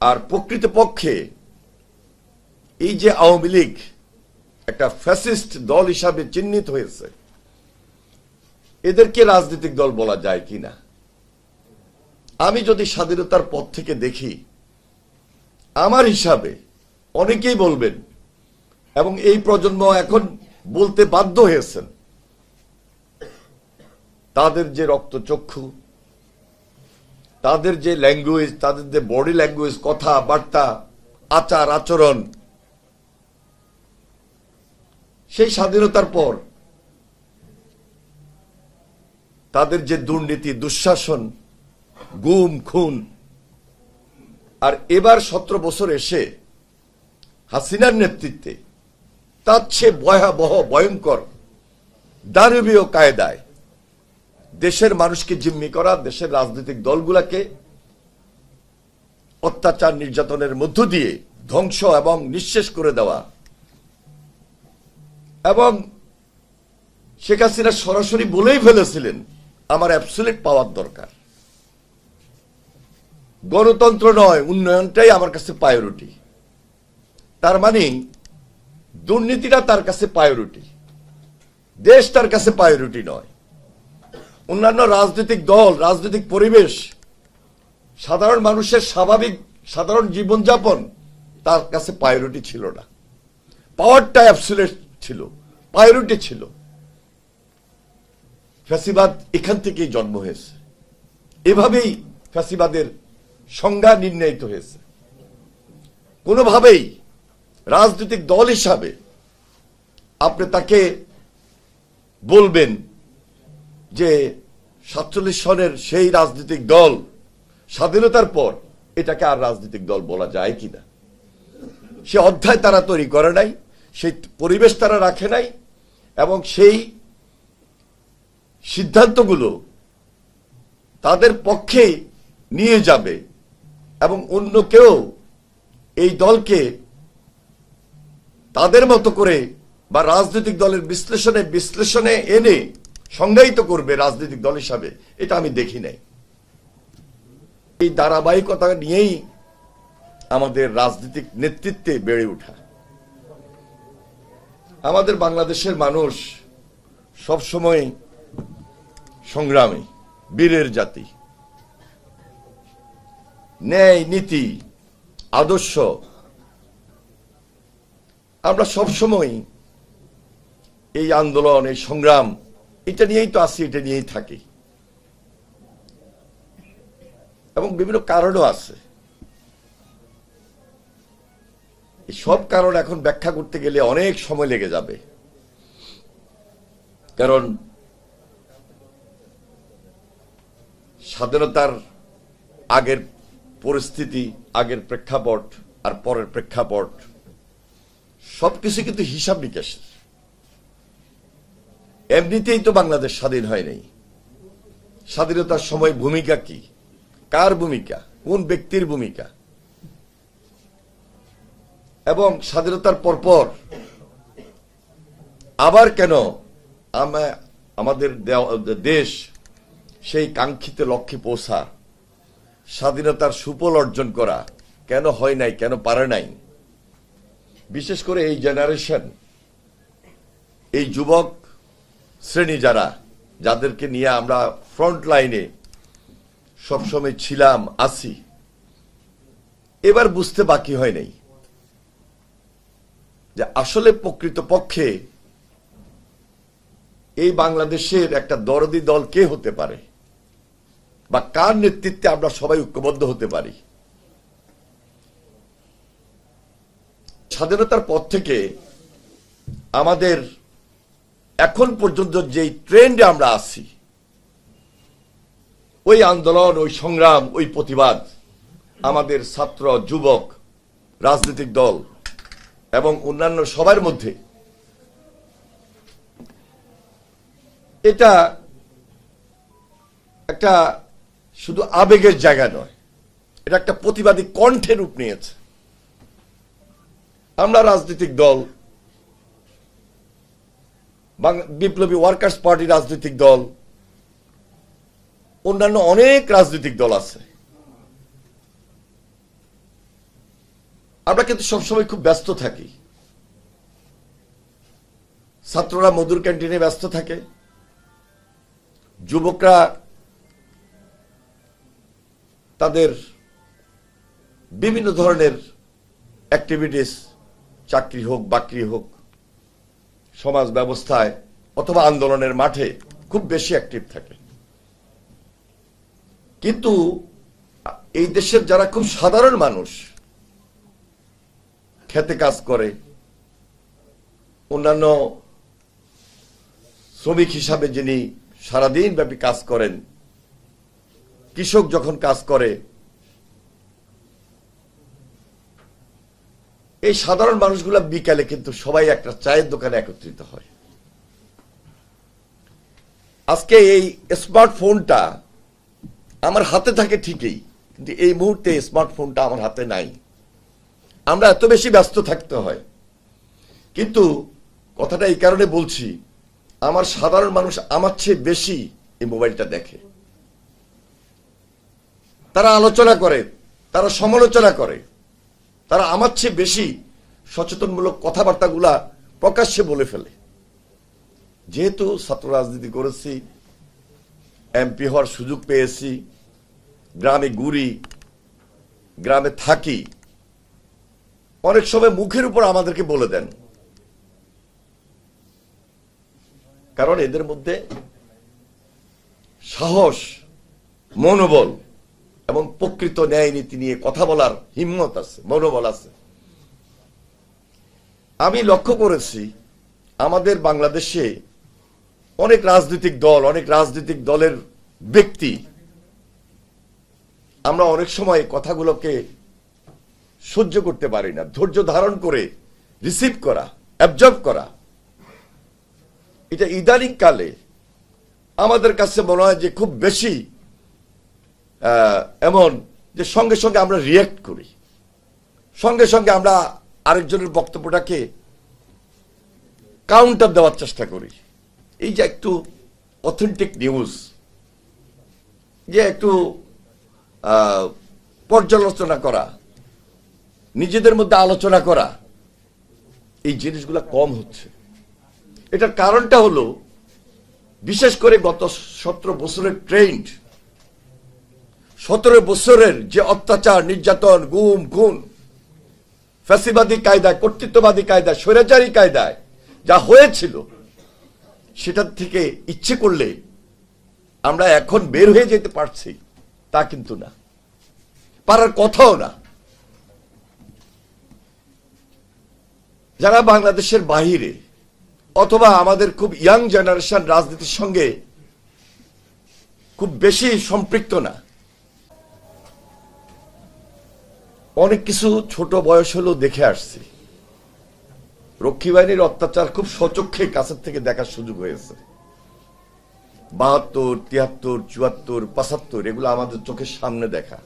আর প্রকৃতপক্ষে এই যে আওয়ামী লীগ একটা ফ্যাসিস্ট দল হিসাবে চিহ্নিত হয়েছে, এদেরকে রাজনৈতিক দল বলা যায় কিনা? আমি যদি স্বাধীনতার পর থেকে দেখি, আমার হিসাবে অনেকেই বলবেন, এবং এই প্রজন্ম এখন বলতে বাধ্য হয়েছেন, তাদের যে রক্তচক্ষু, তাদের যে ল্যাঙ্গুয়েজ, তাদের যে বডি ল্যাঙ্গুয়েজ, কথাবার্তা, আচার আচরণ, সেই স্বাধীনতার পর তাদের যে দুর্নীতি, দুঃশাসন, গুম খুন, আর এবার 17 বছর এসে হাসিনার নেতৃত্বে তার চেয়ে ভয়াবহ ভয়ঙ্কর দানবীয় কায়দায় দেশের মানুষকে জিম্মি করা, দেশের রাজনৈতিক দলগুলোকে অত্যাচার নির্যাতনের মধ্য দিয়ে ধ্বংস এবং নিঃশেষ করে দেওয়া, এবং শেখ হাসিনা সরাসরি বলেই ফেলেছিলেন আমার অ্যাবসলিউট পাওয়ার দরকার, গণতন্ত্র নয় উন্নয়নটাই আমার কাছে প্রায়োরিটি। তার মানে দুর্নীতিটা তার কাছে প্রায়োরিটি, দেশ তার কাছে প্রায়োরিটি নয়। অন্যান্য রাজনৈতিক দল, রাজনৈতিক পরিবেশ, সাধারণ মানুষের স্বাভাবিক সাধারণ জীবনযাপন তার কাছে প্রায়োরিটি ছিল না। পাওয়ারটা অ্যাবসলিউট ছিল, প্রায়োরিটি ছিল। ফ্যাসিবাদ এখান থেকেই জন্ম হয়েছে, এভাবেই ফ্যাসিবাদের সংজ্ঞা নির্ণয়িত হয়েছে। কোনোভাবেই রাজনৈতিক দল হিসাবে আপনি তাকে বলবেন যে 47 সনের সেই রাজনৈতিক দল স্বাধীনতার পর এটাকে আর রাজনৈতিক দল বলা যায় কিনা? সে অধ্যায় তারা তৈরি করে নাই, সেই পরিবেশ তারা রাখে নাই, এবং সেই সিদ্ধান্তগুলো তাদের পক্ষে নিয়ে যাবে, এবং অন্য কেউ এই দলকে তাদের মতো করে বা রাজনৈতিক দলের বিশ্লেষণে এনে সংজ্ঞায়িত করবে রাজনৈতিক দল হিসাবে, এটা আমি দেখি নাই। এই ধারাবাহিকতা নিয়েই আমাদের রাজনৈতিক নেতৃত্বে বেড়ে ওঠা। আমাদের বাংলাদেশের মানুষ সবসময় সংগ্রামী, বীরের জাতি। ন্যায়, নীতি, আদর্শ আমরা সবসময় এই আন্দোলন, এই সংগ্রাম, এটা নিয়েই তো আসি, এটা নিয়েই থাকি, এবং বিভিন্ন কারণও আছে। এই সব কারণ এখন ব্যাখ্যা করতে গেলে অনেক সময় লেগে যাবে, কারণ স্বাধীনতার আগের পরিস্থিতি, আগের প্রেক্ষাপট আর পরের প্রেক্ষাপট সবকিছু কিন্তু হিসাব নিকাশের। এমনিতেই তো বাংলাদেশ স্বাধীন হয় নাই। স্বাধীনতার সময় ভূমিকা কি, কার ভূমিকা, কোন ব্যক্তির ভূমিকা, এবং স্বাধীনতার পরপর আবার কেন আমাদের দেশ সেই কাঙ্ক্ষিত লক্ষ্যে পৌঁছা, স্বাধীনতার সুফল অর্জন করা কেন হয় নাই, কেন পারে নাই? বিশেষ করে এই জেনারেশন, এই যুবক শ্রেণী যাদেরকে নিয়ে আমরা ফ্রন্ট লাইনে সবসময় ছিলাম, আছি, এবার বুঝতে বাকি হয় নাই যে আসলে প্রকৃতপক্ষে এই বাংলাদেশের একটা দরদি দল কে হতে পারে, বা কার নেতৃত্বে আমরা সবাই ঐক্যবদ্ধ হতে পারি। স্বাধীনতার পর থেকে আমাদের এখন পর্যন্ত যেই ট্রেন্ডে আমরা আছি, ওই আন্দোলন, ওই সংগ্রাম, ওই প্রতিবাদ আমাদের ছাত্র, যুবক, রাজনৈতিক দল এবং অন্যান্য সবার মধ্যে এটা একটা শুধু আবেগের জায়গা নয়, এটা একটা প্রতিবাদী কণ্ঠে রূপ নিয়েছে। আমরা রাজনৈতিক দল, বিপ্লবী ওয়ার্কার্স পার্টি রাজনৈতিক দল, অন্যান্য অনেক রাজনৈতিক দল আছে, আমরা কিন্তু সবসময় খুব ব্যস্ত থাকি। ছাত্ররা মধুর ক্যান্টিনে ব্যস্ত থাকে, যুবকরা তাদের বিভিন্ন ধরনের অ্যাক্টিভিটিস, চাকরি হোক বাকরি হোক, সমাজ ব্যবস্থায় অথবা আন্দোলনের মাঠে খুব বেশি অ্যাক্টিভ থাকে। কিন্তু এই দেশের যারা খুব সাধারণ মানুষ, খেতে কাজ করে, অন্যান্য শ্রমিক হিসাবে যিনি সারাদিন ব্যাপী কাজ করেন, কৃষক যখন কাজ করে, এই সাধারণ মানুষগুলা বিকালে কিন্তু সবাই একটা চায়ের দোকানে একত্রিত হয়। আজকে এই স্মার্টফোনটা আমার হাতে থাকে ঠিকই, কিন্তু এই মুহূর্তে স্মার্টফোনটা আমার হাতে নাই। আমরা এত বেশি ব্যস্ত থাকতে হয়। কিন্তু কথাটা এই কারণে বলছি, আমার সাধারণ মানুষ আমার চেয়ে বেশি এই মোবাইলটা দেখে। তারা আলোচনা করে, তারা সমালোচনা করে, তারা আমার চেয়ে বেশি সচেতনমূলক কথাবার্তাগুলা প্রকাশ্যে বলে ফেলে। যেহেতু ছাত্র রাজনীতি করেছি, এমপি হওয়ার সুযোগ পেয়েছি, গ্রামে ঘুরি, গ্রামে থাকি, অনেক সময় মুখের উপর আমাদেরকে বলে দেন, কারণ এদের মধ্যে সাহস, মনোবল এবং প্রকৃত ন্যায় নীতি নিয়ে কথা বলার হিম্মত আছে, মনোবল আছে। আমি লক্ষ্য করেছি আমাদের বাংলাদেশে অনেক রাজনৈতিক দল, অনেক রাজনৈতিক দলের ব্যক্তি, আমরা অনেক সময় কথাগুলোকে সহ্য করতে পারি না, ধৈর্য ধারণ করে রিসিভ করা, অ্যাবজর্ব করা। এটা ইদানিং কালে আমাদের কাছে মনে হয় যে খুব বেশি এমন যে সঙ্গে সঙ্গে আমরা রিয়্যাক্ট করি, সঙ্গে সঙ্গে আমরা আরেকজনের বক্তব্যটাকে কাউন্টার দেওয়ার চেষ্টা করি। এই যে একটু অথেন্টিক নিউজ, যে একটু পর্যালোচনা করা, নিজেদের মধ্যে আলোচনা করা, এই জিনিসগুলো কম হচ্ছে। এটার কারণটা হলো বিশেষ করে গত 17 বছরের ট্রেন্ড, 17 বছরের যে অত্যাচার, নির্যাতন, গুম খুন, ফ্যাসিবাদী কায়দায়, কর্তৃত্ববাদী কায়দায়, স্বৈরাচারী কায়দায় যা হয়েছিল, সেটার থেকে ইচ্ছে করলে আমরা এখন বের হয়ে যেতে পারছি তা কিন্তু না, পারার কথাও না। যারা বাংলাদেশের বাহিরে অথবা আমাদের খুব ইয়াং জেনারেশন রাজনীতির সঙ্গে খুব বেশি সম্পৃক্ত না, অনেক কিছু ছোট বয়স হলেও দেখে আসছি। রক্ষী বাহিনীর অত্যাচার খুব সচক্ষে কাছের থেকে দেখার সুযোগ হয়েছে। 72, 73, 74, 75 এগুলো আমাদের চোখের সামনে দেখা।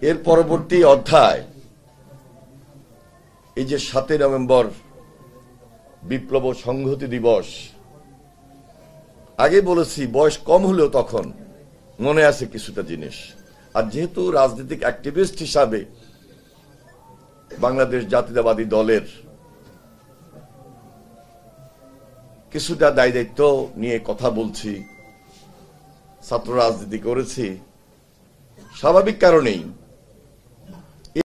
এর পরবর্তী অধ্যায় এই যে 7 নভেম্বর বিপ্লব সংহতি দিবস, আগে বলেছি বয়স কম হলেও তখন মনে আছে কিছুটা জিনিস। আর যেহেতু রাজনৈতিক অ্যাক্টিভিস্ট হিসাবে বাংলাদেশ জাতীয়তাবাদী দলের কিছুটা দায় দায়িত্ব নিয়ে কথা বলছি, ছাত্র রাজনীতি করেছি, স্বাভাবিক কারণেই